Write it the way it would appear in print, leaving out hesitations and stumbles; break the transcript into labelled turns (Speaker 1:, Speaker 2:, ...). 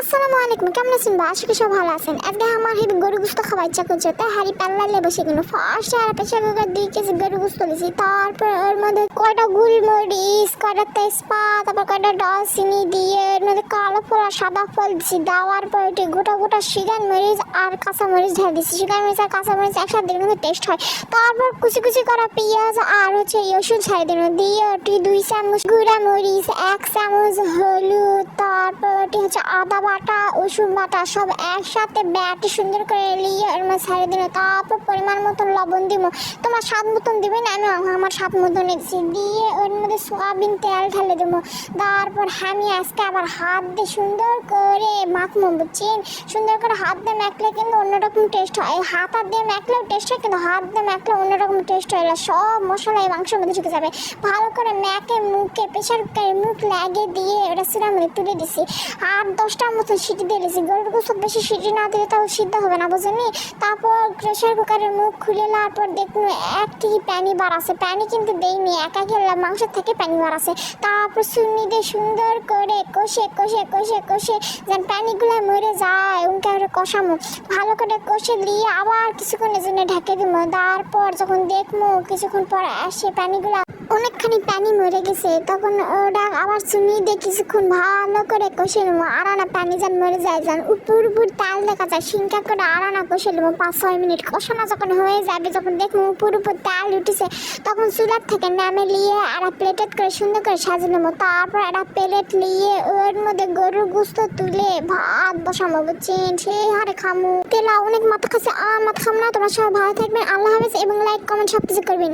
Speaker 1: আসসালামু আলাইকুম, কেমন আছেন? আশা করি সব ভালো আছেন। আজকে আমার হেবি গরু গোস্ত খাওয়ার ইচ্ছা করছে, তাই হাড়ি পাল্লালে বসে কিনো ফার্স্ট আর প্রেশার কুকার 2 কেজি গরু গোস্ত দিয়েছি। তারপর ওর মধ্যে কয়টা গোলমরিচ, কয়টা তেজপাত, তারপর কয়টা দারচিনি দিয়ে এর মধ্যে কালো ফল আর সাদা ফল দিয়েছি। দেওয়ার পর এটি গোটা গোটা শিগান মরিচ আর কাঁচা মরিচ ঢেলে দিয়েছি। শিগান মরিচ আর কাঁচা মরিচ একসাথে দিলে কিন্তু টেস্ট হয়। তারপর কুচি কুচি করা পেঁয়াজ আর রসুন ছাড়িয়ে দিল, দিয়ে ওটি 2 চামচ গুঁড়া মরিচ, 1 চামচ হলুদ, তারপর ওটি আদা বাটা, রসুন বাটা সব একসাথে ব্যাটে সুন্দর করে লিয়ে ওর মধ্যে ছাড়িয়ে দিল। তারপর পরিমাণ মতন লবণ দিব, তোমরা স্বাদ মতন দিবে না, আমি আমার স্বাদ মতন দিচ্ছি। দিয়ে ওর মধ্যে সয়াবিন তেল ঢেলে দেবো। তারপর আমি আজকে আবার হাত দিয়ে সুন্দর করে মাখবো, বুঝছেন? সুন্দর করে হাত দিয়ে মাখলে কিন্তু অন্যরকম টেস্ট হয়। হাত দিয়ে মাখলেও টেস্ট হয়, কিন্তু হাত দিয়ে মাখলে অন্যরকম টেস্ট হয়। সব মশলা এই মাংসের মধ্যে ঢুকে যাবে। ভালো করে মেখে মুখে প্রেশার কুকারে মুখ লাগিয়ে দিয়ে ওটা সিরার মধ্যে তুলে দিছি। আর 10টার মতো সিটি দিয়ে দিয়েছি। গরুর গোস্ত বেশি সিটি না দিলে তাও সিদ্ধ হবে না, বুঝেনি? তারপর প্রেশার কুকারের মুখ খুলে নেওয়ার পর দেখুন একটি প্যানি বার আছে। প্যানি কিন্তু দেয়নি, একা গেলে মাংসের থেকে প্যানি বার আছে। তারপর চুন্নি দিয়ে সুন্দর করে কষে কষে কষে কষে যেন প্যানিগুলো মরে যায় উনকে কষামো। ভালো করে কষে দিয়ে আবার কিছুক্ষণের জন্য ঢেকে দিব। তারপর যখন দেখবো কিছুক্ষণ পর আসে প্যানিগুলা অনেকখানি পানি মরে গেছে, তখন ওটা আবার চুনি দিয়ে কিছুক্ষণ ভালো করে কষে নেবো। আরানা পানি যেন মরে যায়, যেন উপর উপর তাল দেখা যায়, সিঙ্কা করে আরানা কষে নেবো 5-6 মিনিট। কষানো যখন হয়ে যাবে, যখন দেখবো উপর উপর তাল উঠেছে, তখন চুলার থেকে নামে নিয়ে একটা প্লেটেড করে সুন্দর করে সাজিয়ে নেবো। তারপর একটা প্লেট নিয়ে ওর মধ্যে গরুর গোস্ত তুলে ভাত বসাবো, বুঝছেন? সেই হারে খামো। তেলা অনেক মাথা খাচ্ছে, মাথা খাম না। তোমরা সবাই ভালো থাকবেন, আল্লাহ হাফেজ, এবং লাইক কমেন্ট সব কিছু করবেন।